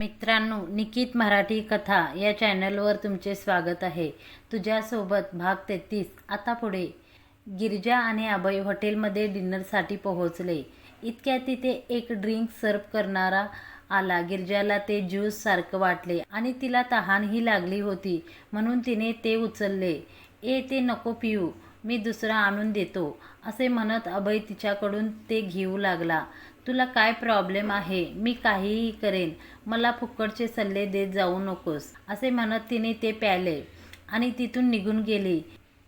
मित्रांनो, निकित मराठी कथा या चॅनलवर तुमचे स्वागत आहे. तुझ्यासोबत भाग 33. आता पुढे. गिरिजा आणि अभय हॉटेलमध्ये डिनरसाठी पोहोचले. इतक्यात तिथे एक ड्रिंक सर्व करणारा आला. गिरिजाला ते ज्यूस सारखं वाटले आणि तिला तहानही लागली होती, म्हणून तिने ते उचलले. ते नको पिऊ, मी दुसरा आणून देतो, असे म्हणत अभय तिच्याकडून ते घेऊ लागला. तुला काय प्रॉब्लेम आहे? मी काहीही करेन, मला फुकटचे सल्ले देत जाऊ नकोस, असे म्हणत तिने ते प्याले आणि तिथून निघून गेली.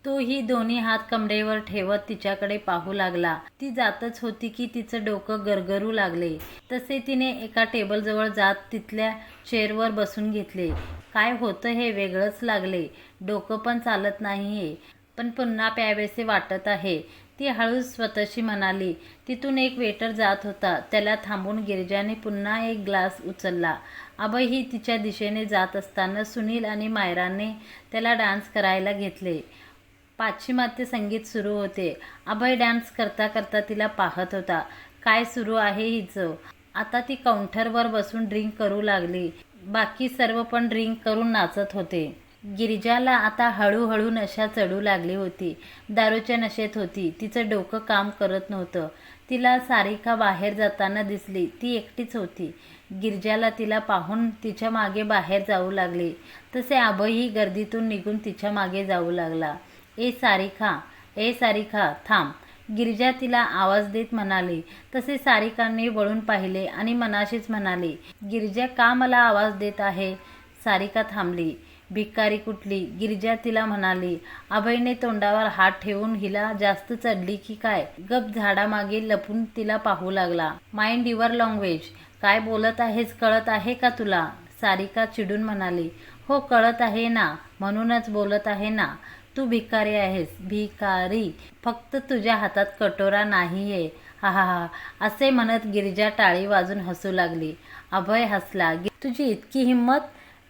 तोही दोन्ही हात कमरेवर ठेवत तिच्याकडे पाहू लागला. ती जातच होती की तिचं डोकं गरगरू लागले. तसे तिने एका टेबलजवळ जात तिथल्या चेअरवर बसून घेतले. काय होतं हे वेगळंच लागले. डोकं पण चालत नाहीये, पण पुन्हा प्यावेसे वाटत आहे, ती हळूच स्वतःशी म्हणाली. तिथून एक वेटर जात होता. त्याला थांबून गिरिजाने पुन्हा एक ग्लास उचलला. अभयही तिच्या दिशेने जात असताना सुनील आणि मायराने त्याला डान्स करायला घेतले. पाश्चिमात्य संगीत सुरू होते. अभय डान्स करता करता तिला पाहत होता. काय सुरू आहे हिचं? आता ती काउंटरवर बसून ड्रिंक करू लागली. बाकी सर्व पण ड्रिंक करून नाचत होते. गिरिजाला आता हळूहळू नशा चढू लागली होती. दारूच्या नशेत होती. तिचं डोकं काम करत नव्हतं. तिला सारिका बाहेर जाताना दिसली. ती एकटीच होती. गिरिजाला तिला पाहून तिच्या मागे बाहेर जाऊ लागली. तसे अभयही गर्दीतून निघून तिच्या मागे जाऊ लागला. सारिका थांब, गिरिजा तिला आवाज देत म्हणाली. तसे सारिकाने वळून पाहिले आणि मनाशीच म्हणाली, गिरिजा का मला आवाज देत आहे? सारिका थांबली. भिकारी कुठली, गिरिजा तिला म्हणाली. अभयने तोंडावर हात ठेवून हिला जास्त चढली की काय गप झाडामागे लपून तिला पाहू लागला. माइंड युअर लँग्वेज, काय बोलत आहेस कळत आहे का तुला? सारिका चिडून म्हणाली. हो कळत आहे ना, म्हणूनच बोलत आहे ना. तू भिकारी आहेस. भिकारी? फक्त तुझ्या हातात कटोरा नाहीये. हा हा हा, असे म्हणत गिरिजा टाळी वाजून हसू लागली. अभय हसला. तुझी इतकी हिंमत?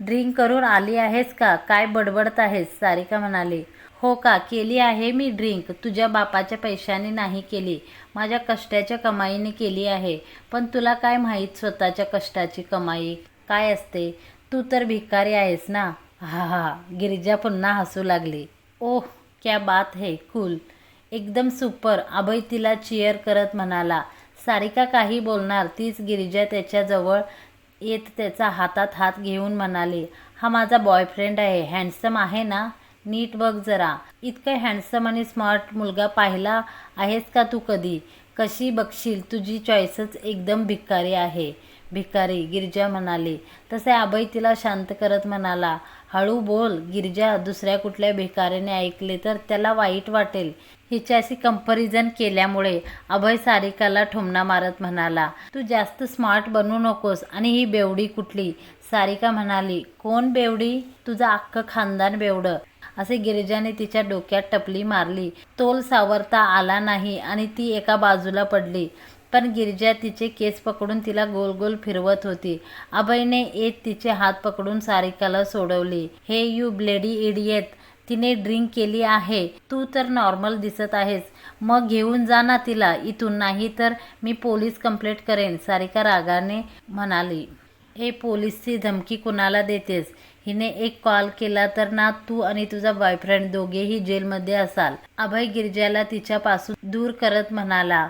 ड्रिंक करून आली आहेस का? काय बडबडत आहेस? सारिका म्हणाली. हो का, केली आहे मी ड्रिंक. तुझ्या बापाच्या पैशाने नाही केली, माझ्या कष्टाच्या कमाईने केली आहे. पण तुला काय माहीत स्वतःच्या कष्टाची कमाई काय असते? तू तर भिकारी आहेस ना. हा हा, गिरिजा पुन्हा हसू लागली. ओह क्या बात है, कूल, एकदम सुपर, अभय तिला चिअर करत म्हणाला. सारिका काही बोलणार तीच गिरिजा त्याच्याजवळ येत त्याचा हातात हात घेऊन म्हणाली. हा माझा बॉयफ्रेंड आहे. हँडसम आहे ना? नीट बघ जरा. इतकं हँडसम आणि स्मार्ट मुलगा पाहिला आहेस का तू कधी? कशी बघशील, तुझी चॉईसच एकदम भिकारी आहे. भिकारी? गिरिजा म्हणाली. तसे अभय तिला शांत करत म्हणाला. हळू बोल गिरिजा, दुसऱ्या कुठल्या भिकाऱ्याने ऐकले तर त्याला वाईट वाटेल. हिच्याशी कंपॅरिझन केल्यामुळे. अभय सारिकाला ठुमणा मारत म्हणाला. तू जास्त स्मार्ट बनू नकोस. आणि ही बेवडी कुठली? सारिका म्हणाली. कोण बेवडी? तुझं अख्खं खानदान बेवडं, असे गिरिजाने तिच्या डोक्यात टपली मारली. तोल सावरता आला नाही आणि ती एका बाजूला पडली. पण गिरिजा तिचे केस पकडून तिला गोल गोल फिरवत होती. अभयने येत तिचे हात पकडून सारिकाला सोडवले. हे यू ब्लेडी इडियट, तिने ड्रिंक केली आहे. तू तर नॉर्मल दिसत आहेस. मग घेऊन जा ना तिला इथून, नाही तर मी पोलीस कंप्लेंट करेन, सारिका रागाने म्हणाली. पोलीसची धमकी कुणाला देतेस? हिने एक कॉल केला तर ना तू आणि तुझा बॉयफ्रेंड दोघेही जेलमध्ये असाल. अभय गिरिजाला तिच्यापासून दूर करत म्हणाला.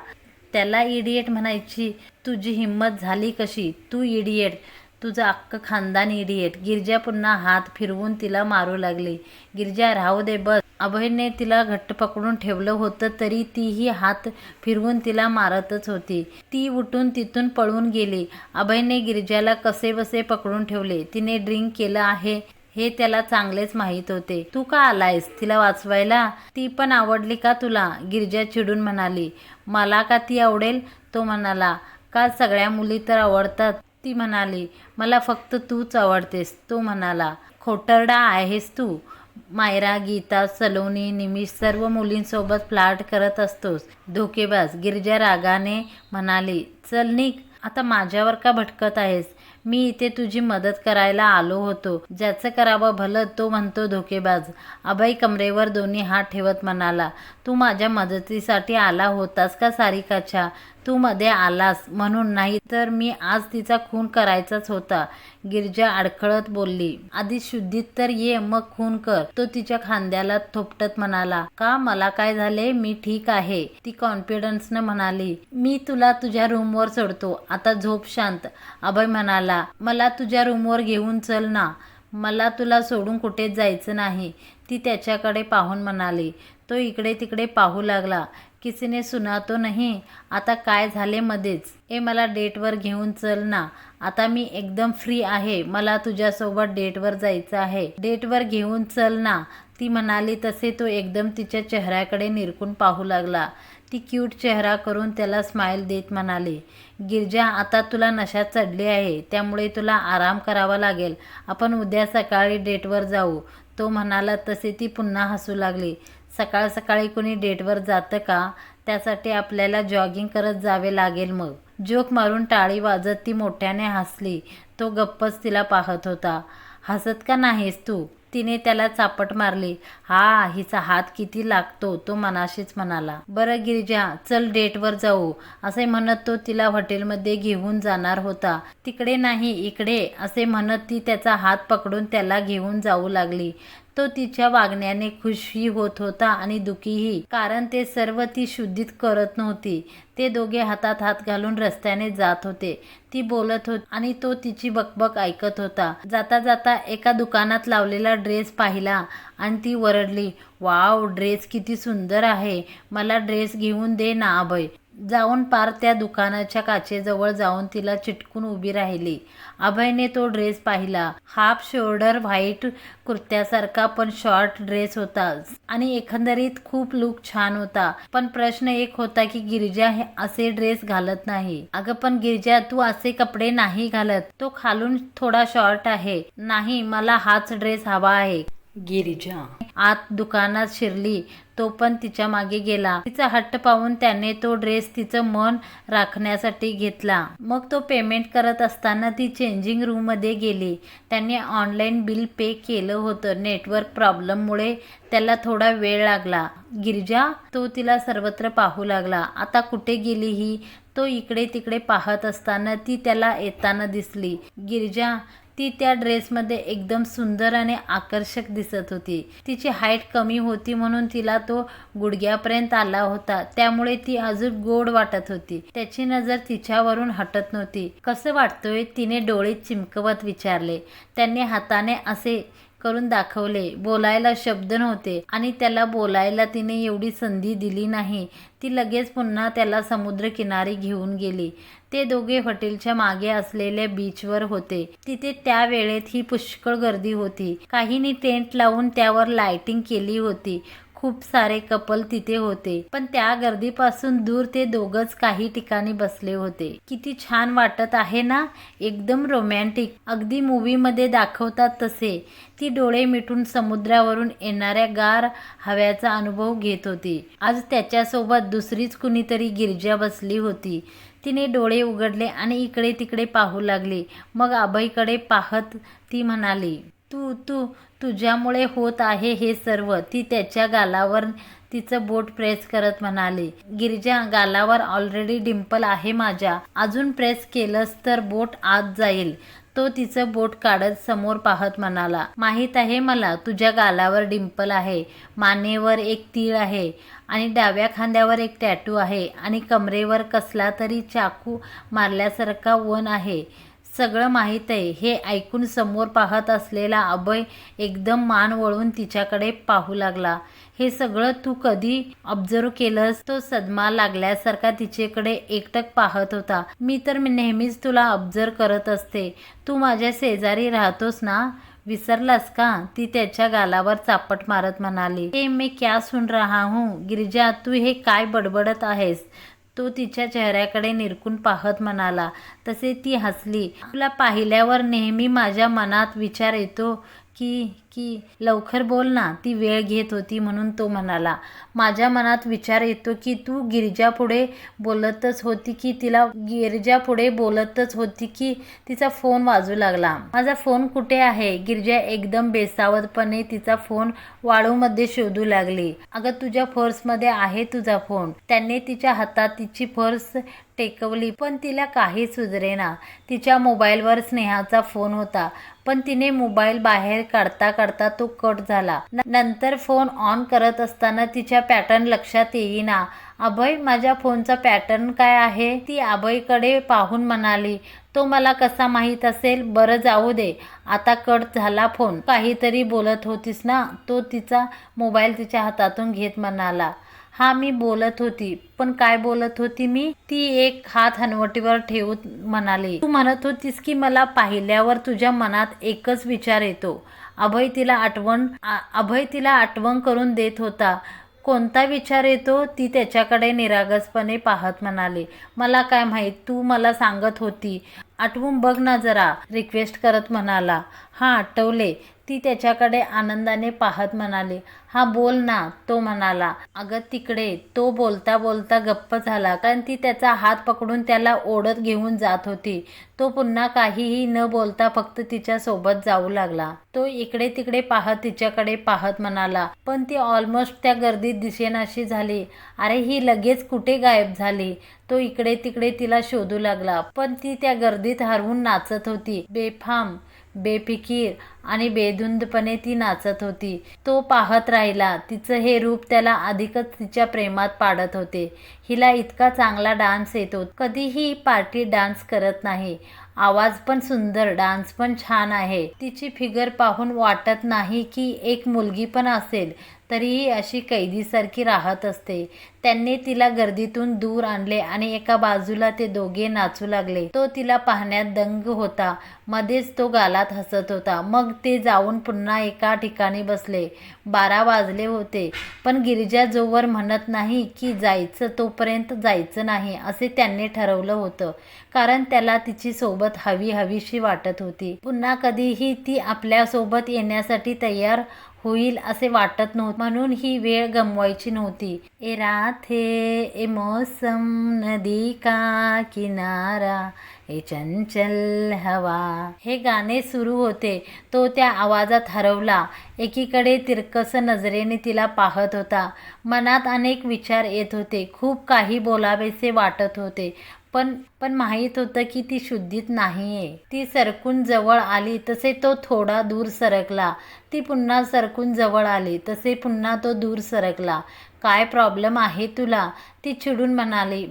त्याला इडियट म्हणायची तुझी हिंमत झाली कशी? तू इडियट, तुझं अख्खं खानदान इडियट. गिरिजा पुन्हा हात फिरवून तिला मारू लागली. गिरिजा राहू दे बस. अभयने तिला घट्ट पकडून ठेवलं होतं तरी तीही हात फिरवून तिला मारतच होती. ती उठून तिथून पळून गेली. अभयने गिरिजाला कसेबसे पकडून ठेवले. तिने ड्रिंक केलं आहे हे त्याला चांगलेच माहीत होते. तू का आलायस तिला वाचवायला? ती पण आवडली का तुला? गिरिजा चिडून म्हणाली. मला का ती आवडेल? तो म्हणाला. का सगळ्या मुली तर आवडतात? ती म्हणाली. मला फक्त तूच आवडतेस. तो म्हणाला. खोटरडा आहेस तू. मायरा, गीता, सलोनी, निमिष सर्व मुलींसोबत फ्लार्ट करत असतोस. धोकेबाज. गिरिजा रागाने म्हणाली. चल निघ. आता माझ्यावर का भटकत आहेस? मी इथे तुझी मदत करायला आलो होतो. ज्याचं करावं भलं तो म्हणतो धोकेबाज. अभय कमरेवर दोन्ही हात ठेवत म्हणाला. तू माझ्या मदतीसाठी आला होतास का सारिकाच्या? तू मध्ये आलास म्हणून, नाही तर मी आज तिचा खून करायचाच होता, गिरिजा अडखळत बोलली. आधी शुद्धीत तर ये, मग खून कर, तो तिच्या खांद्याला थोपटत म्हणाला. का, मला काय झाले, मी ठीक आहे, ती कॉन्फिडन्सनं म्हणाली. मी तुला तुझ्या रूमवर सोडतो, आता झोप शांत, अभय म्हणाला. मला तुझ्या रूमवर घेऊन चल ना, मला तुला सोडून कुठेच जायचं नाही, ती त्याच्याकडे पाहून म्हणाली. तो इकडे तिकडे पाहू लागला. किसीने सुना तो नाही, आता काय झाले मध्येच, मला डेटवर घेऊन चल ना, आता मी एकदम फ्री आहे, मला तुझ्यासोबत डेटवर जायचं आहे, डेटवर घेऊन चल ना, ती म्हणाली. तसे तो एकदम तिच्या चेहऱ्याकडे निरखून पाहू लागला. ती क्यूट चेहरा करून त्याला स्माईल देत म्हणाली. गिरिजा, आता तुला नशा चढली आहे, त्यामुळे तुला आराम करावा लागेल, आपण उद्या सकाळी डेटवर जाऊ, तो म्हणाला. तसे ती पुन्हा हसू लागली. सकाळ सकाळी कोणी डेटवर जातं का, त्यासाठी आपल्याला जॉगिंग करत जावे लागेल. मग जोक मारून टाळी वाजत ती मोठ्याने हसली. तो गप्पच तिला पाहत होता. हसत का नाहीस तू, तिने त्याला चापट मारली. हा, हिचा हात किती लागतो, तो मनाशीच म्हणाला. बरं गिरिजा, चल डेटवर जाऊ, असे म्हणत तो तिला हॉटेलमध्ये घेऊन जाणार होता. तिकडे नाही, इकडे, असे म्हणत ती त्याचा हात पकडून त्याला घेऊन जाऊ लागली. तो तिच्या वागण्याने खुशही होत होता आणि दुःखीही, कारण ते सर्व ती शुद्धीत करत नव्हती. ते दोघे हातात हात घालून रस्त्याने जात होते. ती बोलत होती आणि तो तिची बकबक ऐकत होता. जाता जाता एका दुकानात लावलेला ड्रेस पाहिला आणि ती वरडली. वाव, ड्रेस किती सुंदर आहे, मला ड्रेस घेऊन दे ना अभय. जाऊन पार त्या दुकानाच्या काचेजवळ जाऊन तिला चिटकून उभी राहिली. अभयने तो ड्रेस पाहिला. हाफ शोल्डर व्हाईट कुर्त्यासारखा पण शॉर्ट ड्रेस होता आणि एकंदरीत खूप लुक छान होता. पण प्रश्न एक होता की गिरिजा हे असे ड्रेस घालत नाही. अगं पण गिरिजा, तू असे कपडे नाही घालत, तो खालून थोडा शॉर्ट आहे. नाही, मला हाच ड्रेस हवा आहे. गिरिजा आत दुकानात शिरली. तो पण तिच्या मागे गेला. तिचा हट्ट पाहून त्याने तो ड्रेस तिचं मन राखण्यासाठी घेतला. मग तो पेमेंट करत असताना ती चेंजिंग रूम मध्ये गेली. त्याने ऑनलाईन बिल पे केलं होतं. नेटवर्क प्रॉब्लेममुळे त्याला थोडा वेळ लागला. गिरिजा, तो तिला सर्वत्र पाहू लागला. आता कुठे गेली ही, तो इकडे तिकडे पाहत असताना ती त्याला येताना दिसली. गिरिजा, ती त्या ड्रेसमध्ये एकदम सुंदर आणि आकर्षक दिसत होती. तिची हाईट कमी होती म्हणून तिला तो गुडघ्यापर्यंत आला होता, त्यामुळे ती अजून गोड वाटत होती. त्याची नजर तिच्यावरून हटत नव्हती. कसं वाटतोय, तिने डोळे चिमकवत विचारले. त्याने हाताने असे करून दाखवले. बोलायला शब्द नव्हते आणि त्याला बोलायला तिने एवढी संधी दिली नाही. ती लगेच पुन्हा त्याला समुद्रकिनारी घेऊन गेली. ते दोघे हॉटेलच्या मागे असलेल्या बीचवर होते. तिथे त्या वेळेत ही पुष्कळ गर्दी होती. काहींनी टेंट लावून त्यावर लाइटिंग केली होती. खूप सारे कपल तिथे होते. पण त्या गर्दीपासून दूर ते दोघंच काही ठिकाणी बसले होते. किती छान वाटत आहे ना, एकदम रोमॅन्टिक, अगदी मूवीमध्ये दाखवतात तसे. ती डोळे मिटून समुद्रावरून येणाऱ्या गार हव्याचा अनुभव घेत होती. आज त्याच्यासोबत दुसरीच कुणीतरी गिरिजा बसली होती. तिने डोळे उघडले आणि इकडे तिकडे पाहू लागली. मग अभयकडे पाहत ती म्हणाली, तू तू तुझ्यामुळे होत आहे हे सर्व. ती त्याच्या गालावर तिचं बोट प्रेस करत म्हणाली. गिरिजा, गालावर ऑलरेडी डिंपल आहे माझ्या, अजून प्रेस केलंस तर बोट आत जाईल. तो तिचं बोट काढत समोर पाहत म्हणाला. माहीत आहे मला, तुझ्या गालावर डिंपल आहे, मानेवर एक तीळ आहे आणि डाव्या खांद्यावर एक टॅटू आहे आणि कमरेवर कसला तरी चाकू मारल्यासारखा वन आहे. सगळं माहीत आहे. हे ऐकून समोर पाहत असलेला अभय एकदम मान वळून तिच्याकडे पाहू लागला. हे सगळं तू कधी ऑब्झर्व केलंस? तो सदमा लागल्यासारखा तिच्याकडे एकटक पाहत होता. मी नेहमीच तुला ऑब्झर्व करत असते. तू माझ्या शेजारी राहतोस ना, विसरलास का? ती त्याच्या गालावर चापट मारत म्हणाली. हे मैं क्या सुन रहा हूँ गिरिजा, तू हे काय बडबडत आहेस? तो तिच्या चेहऱ्याकडे निरखून पाहत म्हणाला. तसे ती हसली. तुला पाहिल्यावर नेहमी माझ्या मनात विचार येतो की लवकर बोल ना, ती वेळ घेत होती म्हणून तो म्हणाला. माझ्या मनात विचार येतो की तू गिरिजापुढे बोलतच होती की तिचा फोन वाजू लागला. माझा फोन कुठे आहे? गिरिजा एकदम बेसावधपणे तिचा फोन वाळूमध्ये शोधू लागली. अगं, तुझ्या पर्समध्ये आहे तुझा फोन. त्याने तिच्या हातात तिची पर्स टेकवली, पण तिला काही सुधरेना. तिच्या मोबाईलवर स्नेहाचा फोन होता, पण तिने मोबाईल बाहेर काढता काढता तो कट झाला. नंतर फोन ऑन करत असताना तिच्या पॅटर्न लक्षात येईना. अभय, माझ्या फोनचा पॅटर्न काय आहे? ती अभयकडे पाहून म्हणाली, तो मला कसा माहीत असेल? बरं जाऊ दे, आता कट झाला फोन. काहीतरी बोलत होतीस ना? तो तिचा मोबाईल तिच्या हातातून घेत म्हणाला, हा मी बोलत होती. पण काय बोलत होती मी? ती एक हात हनवटीवर ठेवून म्हणाली, तू म्हणत होतीस की मला पाहिल्यावर तुझ्या मनात एकच विचार येतो. अभय तिला आठवण करून देत होता. कोणता विचार येतो? ती त्याच्याकडे निरागसपणे पाहत म्हणाली, मला काय माहीत, तू मला सांगत होती. आठवून बघ ना जरा, रिक्वेस्ट करत म्हणाला. हा, आठवले. ती त्याच्याकडे आनंदाने पाहत म्हणाली, हा बोल ना. तो म्हणाला, अगं तिकडे. तो बोलता बोलता गप्प झाला, कारण ती त्याचा हात पकडून त्याला ओढत घेऊन जात होती. तो पुन्हा काहीही न बोलता फक्त तिच्या सोबत जाऊ लागला. तो इकडे तिकडे पाहत तिच्याकडे पाहत म्हणाला, पण ती ऑलमोस्ट त्या गर्दीत दिसेनाशी झाली. अरे, ही लगेच कुठे गायब झाली? तो इकडे तिकडे तिला शोधू लागला, पण ती त्या गर्दीत हरवून नाचत होती. बेफाम, बेफिकीर आणि बेधुंदपणे ती नाचत होती. तो पाहत राहिला. तिचं हे रूप त्याला अधिकच तिच्या प्रेमात पाडत होते. हिला इतका चांगला डान्स येतो. कधीही पार्टी डान्स करत नाही. आवाज पण सुंदर, डान्स पण छान आहे. तिची फिगर पाहून वाटत नाही की एक मुलगी पण असेल, तरीही अशी कैदीसारखी राहत असते. त्यांनी तिला गर्दीतून दूर आणले आणि एका बाजूला ते दोघे नाचू लागले. तो तिला पाहण्यात दंग होता. मध्येच तो गालात हसत होता. मग ते जाऊन पुन्हा एका ठिकाणी बसले. 12 वाजले होते, पण गिरिजा जोवर म्हणत नाही की जायचं तोपर्यंत जायचं नाही असे त्यांनी ठरवलं होतं, कारण त्याला तिची सोबत हवीशी वाटत होती. पुन्हा कधीही ती आपल्यासोबत येण्यासाठी तयार होईल असे वाटत नव्हते, म्हणून ही वेळ गमवायची नव्हती. ए रात है, ए मौसम, नदी का किनारा, ए चंचल हवा, हे गाणे सुरू होते. तो त्या आवाजात हरवला. एकीकडे तिरकस नजरेने तिला पाहत होता. मनात अनेक विचार येत होते. खूप काही बोलावेसे वाटत होते, पण माहीत होतं की ती शुद्धीत नाहीये. ती सरकून जवळ आली तसे तो थोडा दूर सरकला. ती पुन्हा सरकून जवळ आली तसे पुन्हा तो दूर सरकला. काय प्रॉब्लेम आहे तुला? ती चिडून म्हणाली,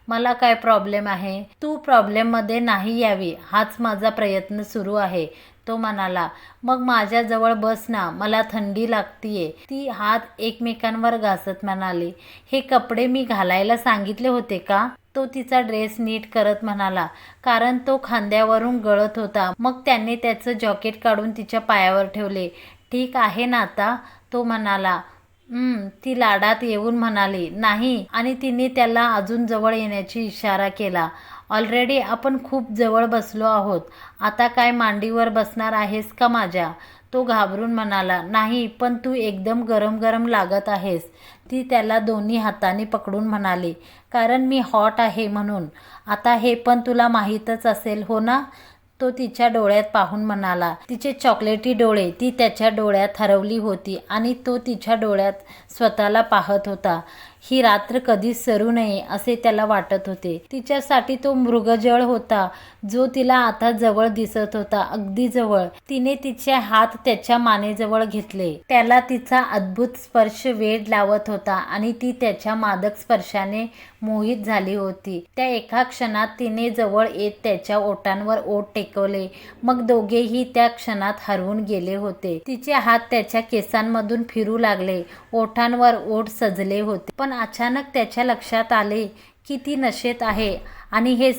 मला काय प्रॉब्लेम आहे? तू प्रॉब्लेममध्ये नाही यावी हाच माझा प्रयत्न सुरू आहे. तो म्हणाला, मग माझ्याजवळ बस ना, मला थंडी लागतीये. ती हात एकमेकांवर घासत म्हणाली, हे कपडे मी घालायला सांगितले होते का? तो तिचा ड्रेस नीट करत म्हणाला, कारण तो खांद्यावरून गळत होता. मग त्याने त्याचं जॅकेट काढून तिच्या पायावर ठेवले. ठीक आहे ना आता? तो म्हणाला. ती लाडात येऊन म्हणाली, नाही, आणि तिने त्याला अजून जवळ येण्याची इशारा केला. ऑलरेडी आपण खूप जवळ बसलो आहोत. आता काय मांडीवर बसणार आहेस का माझ्या? तो घाबरून म्हणाला, नाही, पण तू एकदम गरम गरम लागत आहेस. ती त्याला दोन्ही हातांनी पकडून म्हणाली, कारण मी हॉट आहे म्हणून. आता हे पण तुला माहीतच असेल हो ना? तो तिच्या डोळ्यात पाहून म्हणाला. तिचे चॉकलेटी डोळे ती त्याच्या डोळ्यात हरवली होती आणि तो तिच्या डोळ्यात स्वतःला पाहत होता. ही रात्र कधीच सरू नये असे त्याला वाटत होते. तिच्यासाठी तो मृगजळ होता, जो तिला आता जवळ दिसत होता, अगदी जवळ. तिने तिचे हात त्याच्या मानेजवळ घेतले. त्याला तिचा अद्भुत स्पर्श वेड लावत होता आणि ती त्याच्या मादक स्पर्शाने मोहित झाली होती. त्या एका क्षणात तिने जवळ येत त्याच्या ओठांवर ओठ टेकवले. मग दोघेही त्या क्षणात हरवून गेले होते. तिचे हात त्याच्या केसांमधून फिरू लागले. ओठांवर ओठ सजले होते. पण अचानक त्याच्या लक्षात आले की ती नशेत आहे आणि हे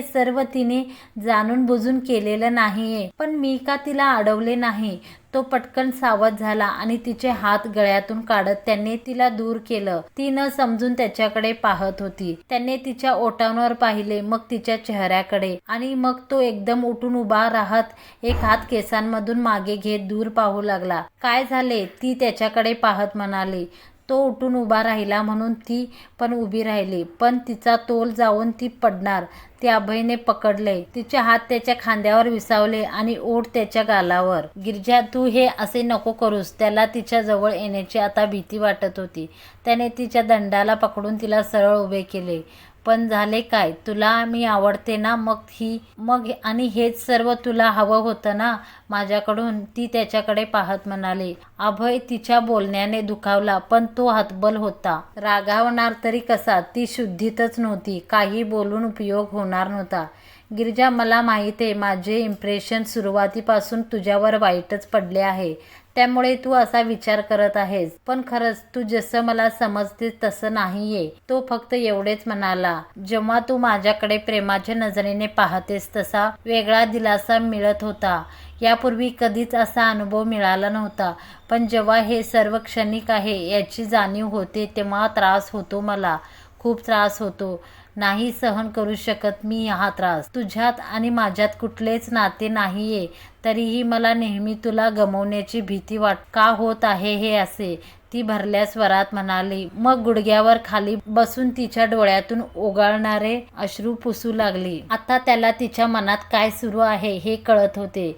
सर्व तिने जाणून बुजून केलेलं नाहीये. पण मी का तिला अडवले नाही? तो पटकन सावध झाला आणि तिचे हात गळ्यातून काढत त्याने तिला दूर केलं. ती न समजून त्याच्याकडे पाहत होती. त्याने तिच्या ओठांवर पाहिले, मग तिच्या चेहऱ्याकडे, आणि मग तो एकदम उठून उभा राहत एक हात केसांमधून मागे घेत दूर पाहू लागला. काय झाले? ती त्याच्याकडे पाहत म्हणाली. तो उठून उभा राहिला म्हणून ती पण उभी राहिली, पण तिचा तोल जाऊन ती पडणार ते अभयने पकडले. तिचे हात त्याच्या खांद्यावर विसावले आणि ओठ त्याच्या गालावर. गिरिजा, तू हे असे नको करूस. त्याला तिच्या जवळ येण्याची आता भीती वाटत होती. त्याने तिच्या दंडाला पकडून तिला सरळ उभे केले. पण झाले काय? तुला मी आवडते ना, मग आणि हेच सर्व तुला हवं होतं ना माझ्याकडून, ती त्याच्याकडे पाहत म्हणाली. अभय तिच्या बोलण्याने दुखावला, पण तो हतबल होता. रागावणार तरी कसा? ती शुद्धीतच नव्हती. काही बोलून उपयोग होणार नव्हता. गिरिजा, मला माहिती आहे माझे इम्प्रेशन सुरुवातीपासून तुझ्यावर वाईटच पडले आहे, त्यामुळे तू असा विचार करत आहेस. पण खरंच तू जसं मला समजते तसं नाहीये. तो फक्त एवढेच म्हणाला. जेव्हा तू माझ्याकडे प्रेमाच्या नजरेने पाहतेस तसा वेगळा दिलासा मिळत होता. यापूर्वी कधीच असा अनुभव मिळाला नव्हता. पण जेव्हा हे सर्व क्षणिक आहे याची जाणीव होते तेव्हा त्रास होतो. मला खूप त्रास होतो. नाही सहन करू शकत मी हा त्रास. तुझ्यात आणि माझ्यात कुठलेच नाते नाहीये, तरीही मला नेहमी तुला गमावण्याची भीती का होत आहे हे असे, ती भरल्या स्वरात म्हणाली. मग गुडघ्यावर खाली बसून तिच्या डोळ्यातून ओघळणारे अश्रू पुसू लागली. आता त्याला तिच्या मनात काय सुरू आहे हे कळत होते.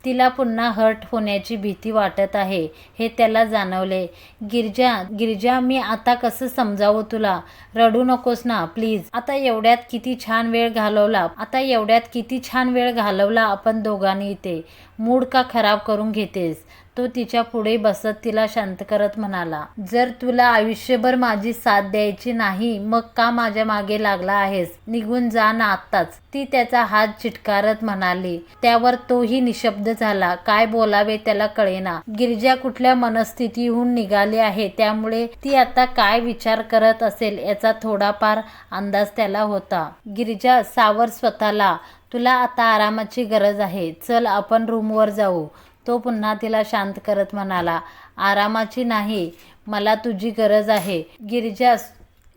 तिला पुन्हा हर्ट होण्याची भीती वाटत आहे हे त्याला जाणवले. गिरिजा, मी आता कसं समजावं तुला? रडू नकोस ना प्लीज. आता एवढ्यात किती छान वेळ घालवला आपण दोघांनी इथे. मूड का खराब करून घेतेस? तो तिच्या पुढे बसत तिला शांत करत म्हणाला. जर तुला आयुष्यभर माझी साथ द्यायची नाही मग का माझ्या मागे लागला आहेस? निघून जा ना आत्ताच, ती त्याचा हात चिटकारत म्हणाली. त्यावर तोही निशब्द झाला. काय बोलावे त्याला कळेना. गिरिजा कुठल्या मनस्थितीहून निघाली आहे, त्यामुळे ती आता काय विचार करत असेल याचा थोडाफार अंदाज त्याला होता. गिरिजा, सावर स्वतःला. तुला आता आरामाची गरज आहे. चल आपण रूमवर जाऊ. तो पुन्हा तिला शांत करत म्हणाला. आरामाची नाही, मला तुझी गरज आहे.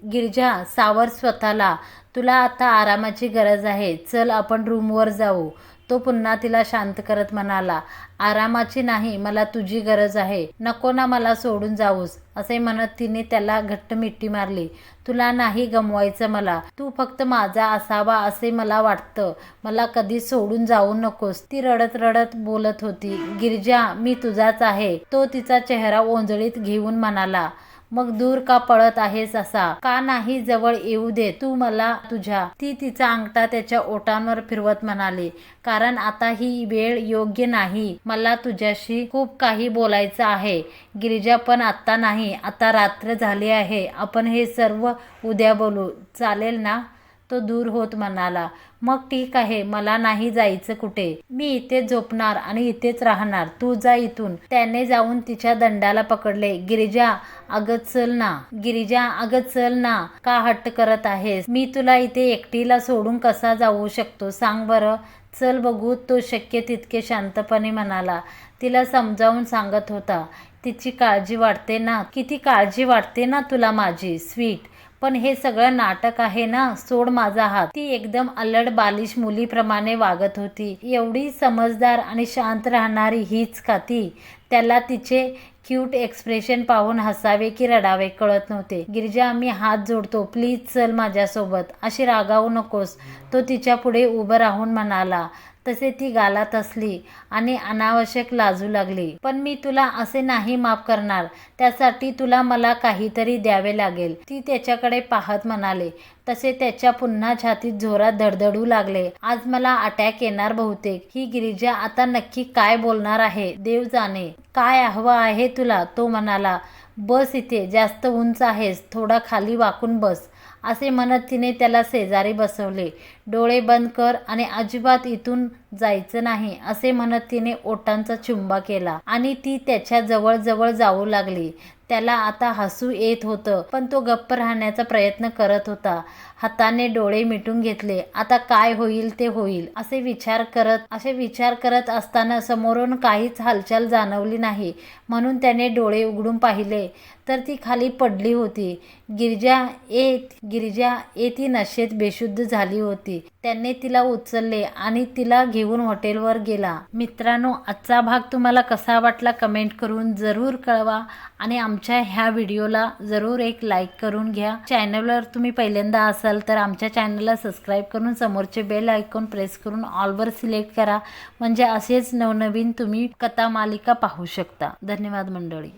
गिरिजा, सावर स्वतःला. तुला आता आरामाची गरज आहे. चल आपण रूमवर जाऊ. तो पुन्हा तिला शांत करत म्हणाला. आरामाची नाही, मला तुझी गरज आहे. नको ना मला सोडून जाऊस, असे म्हणत तिने त्याला घट्ट मिठी मारली. तुला नाही गमवायचं मला. तू फक्त माझा असावा असे मला वाटतं. मला कधी सोडून जाऊ नकोस, ती रडत रडत बोलत होती. गिरिजा, मी तुझाच आहे. तो तिचा चेहरा ओंजळीत घेऊन म्हणाला. मग दूर का पळत आहेस असा? का नाही जवळ येऊ दे तू मला तुझ्या? ती तिचा अंगठा त्याच्या ओठांवर फिरवत म्हणाली. कारण आता ही वेळ योग्य नाही. मला तुझ्याशी खूप काही बोलायचं आहे गिरिजा, पण आत्ता नाही. आता रात्र झाली आहे. आपण हे सर्व उद्या बोलू, चालेल ना? तो दूर होत म्हणाला. मग ठीक आहे, मला नाही जायचं कुठे. मी इथे झोपणार आणि इथेच राहणार. तू जा इथून. त्याने जाऊन तिच्या दंडाला पकडले. गिरिजा अगं चल ना. का हट्ट करत आहेस? मी तुला इथे एकटीला सोडून कसा जाऊ शकतो सांग बरं? चल बघू. तो शक्य तितके शांतपणे म्हणाला. तिला समजावून सांगत होता. तिची काळजी वाटते ना, किती काळजी वाटते ना तुला माझी स्वीट. पण हे सगळं नाटक आहे ना, सोड माझा हात. ती एकदम अल्लड बालिश मुलीप्रमाणे वागत होती. एवढी समजदार आणि शांत राहणारी हीच का ती? त्याला तिचे क्यूट एक्सप्रेशन पाहून हसावे की रडावे कळत नव्हते. गिरिजा, मी हात जोडतो, प्लीज चल माझ्यासोबत. अशी रागावू नकोस, तो तिच्या पुढे उभं राहून म्हणाला. तसे ती गालात हसली आणि अनावश्यक लाजू लागली. पण मी तुला असे नाही माफ करणार. त्यासाठी तुला मला काहीतरी द्यावे लागेल, ती त्याच्याकडे पाहत म्हणाले. तसे त्याच्या पुन्हा छातीत जोरात धडधडू लागले. आज मला अटॅक येणार बहुतेक. ही गिरिजा आता नक्की काय बोलणार आहे देव जाणे. काय हवं आहे तुला? तो म्हणाला. बस इथे, जास्त उंच आहेस, थोडा खाली वाकून बस, असे म्हणत तिने त्याला शेजारी बसवले. डोळे बंद कर आणि अजिबात इथून जायचं नाही, असे म्हणत तिने ओठांचा चुंबा केला आणि ती त्याच्या जवळ जवळ जाऊ लागली. त्याला आता हसू येत होतं, पण तो गप्प राहण्याचा प्रयत्न करत होता. हाताने डोळे मिटून घेतले. आता काय होईल ते होईल, असे विचार करत असताना समोरून काहीच हालचाल जाणवली नाही, म्हणून त्याने डोळे उघडून पाहिले तर ती खाली पडली होती. गिरिजा ए ती नशेत बेशुद्ध झाली होती. त्याने तिला उचलले आणि तिला घेऊन हॉटेलवर गेला. मित्रांनो, आजचा भाग तुम्हाला कसा वाटला कमेंट करून जरूर कळवा आणि आमच्या ह्या व्हिडिओला जरूर एक लाईक करून घ्या. चॅनलवर तुम्ही पहिल्यांदा असाल तर आमच्या चॅनलला सबस्क्राईब करून समोरचे बेल आयकॉन प्रेस करून ऑलवर सिलेक्ट करा, म्हणजे असेच नवनवीन तुम्ही कथा मालिका पाहू शकता. धन्यवाद मंडळी.